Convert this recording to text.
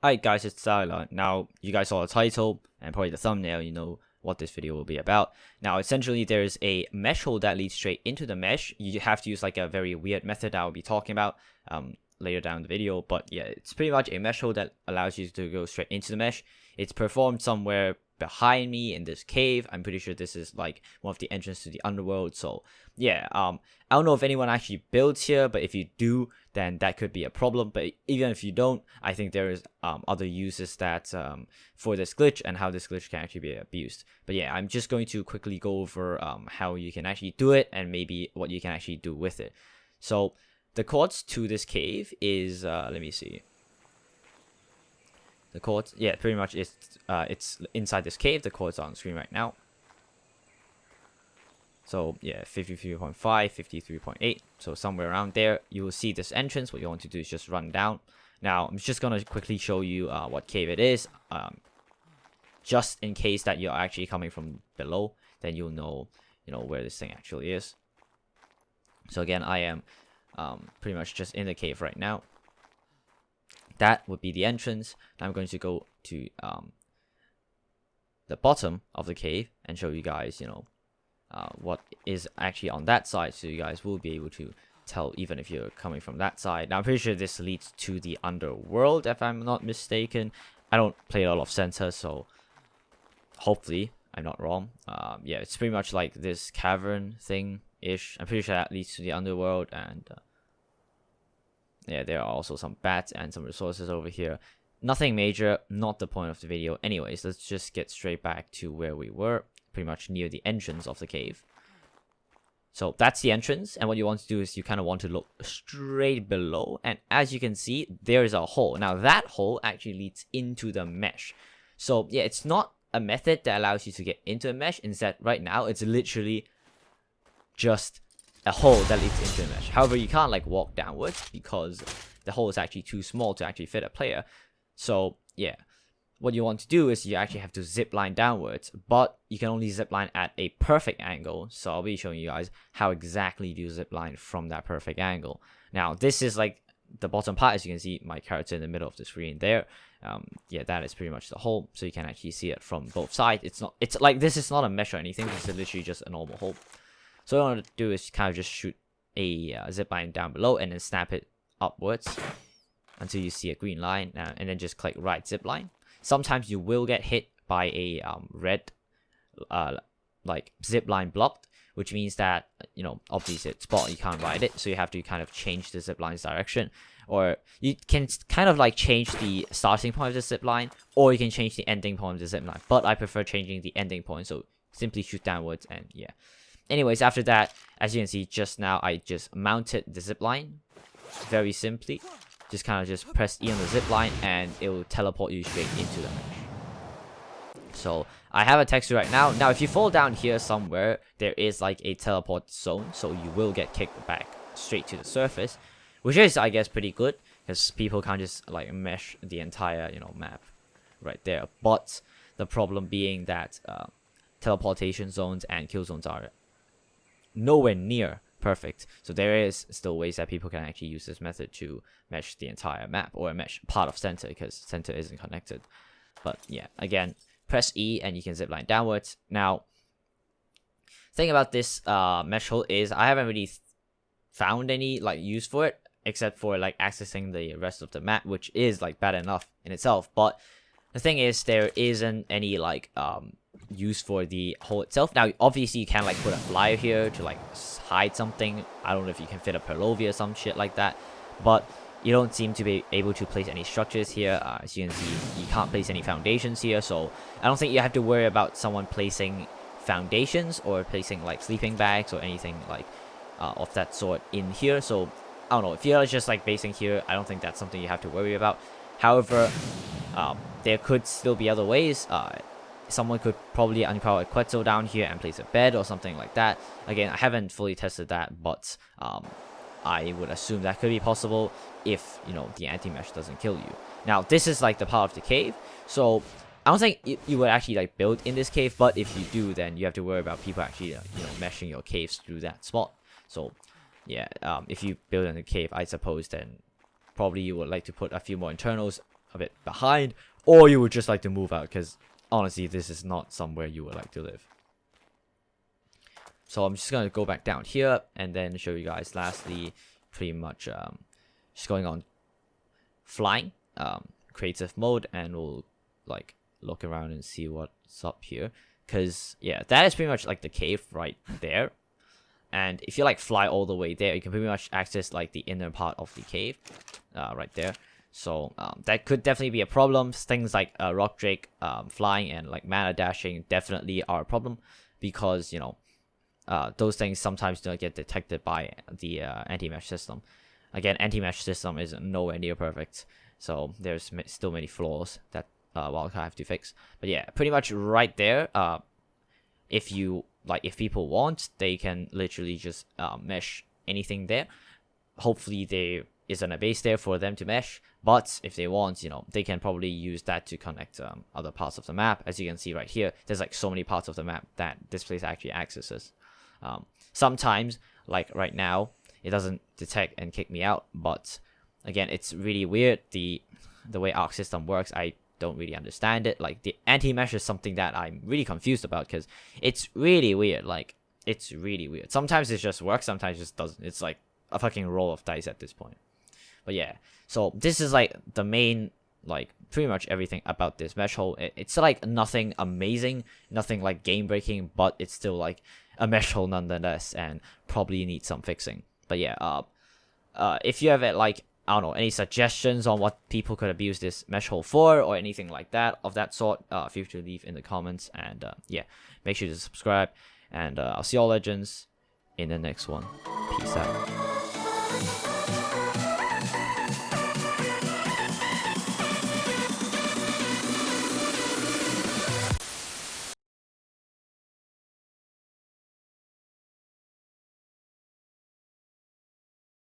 Alright guys, it's Tyler. Now, you guys saw the title and probably the thumbnail, you know what this video will be about. Now, essentially, there's a mesh hole that leads straight into the mesh. You have to use like a very weird method that I'll be talking about later down in the video. But yeah, it's pretty much a mesh hole that allows you to go straight into the mesh. It's performed somewhere behind me in this cave. I'm pretty sure this is like one of the entrances to the underworld. So yeah, I don't know if anyone actually builds here, but if you do, then that could be a problem. But even if you don't, I think there is other uses that for this glitch and how this glitch can actually be abused. But yeah, I'm just going to quickly go over how you can actually do it and maybe what you can actually do with it. So the codes to this cave is let me see. The codes, yeah, pretty much it's inside this cave. The codes are on screen right now. So yeah, 53.5, 53.8. So somewhere around there, you will see this entrance. What you want to do is just run down. Now, I'm just gonna quickly show you what cave it is. Just in case that you're actually coming from below, then you'll know, where this thing actually is. So again, I am pretty much just in the cave right now. That would be the entrance. Now I'm going to go to the bottom of the cave and show you guys, what is actually on that side, so you guys will be able to tell even if you're coming from that side. Now I'm pretty sure this leads to the underworld, if I'm not mistaken. I don't play a lot of center, so hopefully I'm not wrong. Yeah, it's pretty much like this cavern thing-ish. I'm pretty sure that leads to the underworld, and yeah, there are also some bats and some resources over here. Nothing major, not the point of the video. Anyways, let's just get straight back to where we were, pretty much near the entrance of the cave. So that's the entrance, and what you want to do is you kind of want to look straight below, and as you can see, there is a hole. Now that hole actually leads into the mesh. So yeah, it's not a method that allows you to get into a mesh. Instead, right now, it's literally just a hole that leads into the mesh. However, you can't like walk downwards because the hole is actually too small to actually fit a player. So yeah, what you want to do is you actually have to zip line downwards, but you can only zip line at a perfect angle. So I'll be showing you guys how exactly you zip line from that perfect angle. Now this is like the bottom part. As you can see, my character in the middle of the screen there. Yeah, that is pretty much the hole, so you can actually see it from both sides. It's like, this is not a mesh or anything. This is literally just a normal hole. So what I want to do is kind of just shoot a zip line down below and then snap it upwards until you see a green line, and then just click right zip line. Sometimes you will get hit by a red like zip line blocked, which means that obviously it's spot, you can't ride it, so you have to kind of change the zip line's direction, or you can kind of like change the starting point of the zip line, or you can change the ending point of the zip line. But I prefer changing the ending point, so simply shoot downwards, and yeah. Anyways, after that, as you can see just now, I just mounted the zip line very simply. Just kind of just press E on the zip line and it will teleport you straight into the mesh. So I have a texture right now. Now if you fall down here somewhere, there is like a teleport zone, so you will get kicked back straight to the surface, which is, I guess, pretty good because people can't just like mesh the entire map right there. But the problem being that teleportation zones and kill zones are nowhere near perfect. So there is still ways that people can actually use this method to mesh the entire map, or mesh part of center, because center isn't connected. But yeah, again, press E and you can zipline downwards. Now, thing about this mesh hole is I haven't really found any like use for it, except for like accessing the rest of the map, which is like bad enough in itself. But the thing is, there isn't any like use for the hole itself. Now obviously you can like put a flyer here to like hide something. I don't know if you can fit a Perlovia or some shit like that, but you don't seem to be able to place any structures here. As you can see, you can't place any foundations here, so I don't think you have to worry about someone placing foundations or placing like sleeping bags or anything like of that sort in here. So I don't know, if you're just like basing here, I don't think that's something you have to worry about. However, there could still be other ways. Someone could probably unpower a Quetzal down here and place a bed or something like that. Again, I haven't fully tested that, but I would assume that could be possible if the anti-mesh doesn't kill you. Now this is like the part of the cave, so I don't think you would actually like build in this cave, but if you do, then you have to worry about people actually meshing your caves through that spot. So yeah, if you build in the cave, I suppose then probably you would like to put a few more internals a bit behind, or you would just like to move out, because honestly, this is not somewhere you would like to live. So I'm just gonna go back down here and then show you guys lastly, pretty much just going on flying, creative mode, and we'll like look around and see what's up here. Because yeah, that is pretty much like the cave right there. And if you like fly all the way there, you can pretty much access like the inner part of the cave, right there. So that could definitely be a problem. Things like rock drake, flying, and like mana dashing definitely are a problem, because you know those things sometimes don't get detected by the anti-mesh system. Again, anti-mesh system is nowhere near perfect, so there's still many flaws that Wildcard have to fix. But yeah, pretty much right there. If people want, they can literally just mesh anything there. Hopefully there isn't a base there for them to mesh, but if they want, you know, they can probably use that to connect other parts of the map. As you can see right here, there's like so many parts of the map that this place actually accesses. Sometimes, like right now, it doesn't detect and kick me out, but again, it's really weird. The way Arc system works, I don't really understand it. Like the anti-mesh is something that I'm really confused about, because it's really weird. Like it's really weird. Sometimes it just works, sometimes it just doesn't. It's like a fucking roll of dice at this point. But yeah, so this is like the main, like pretty much everything about this mesh hole. It's like nothing amazing, nothing like game breaking, but it's still like a mesh hole nonetheless, and probably needs some fixing. But yeah, if you have like, I don't know, any suggestions on what people could abuse this mesh hole for, or anything like that of that sort, feel free to leave in the comments. And yeah, make sure to subscribe, and I'll see y'all legends in the next one. Peace out.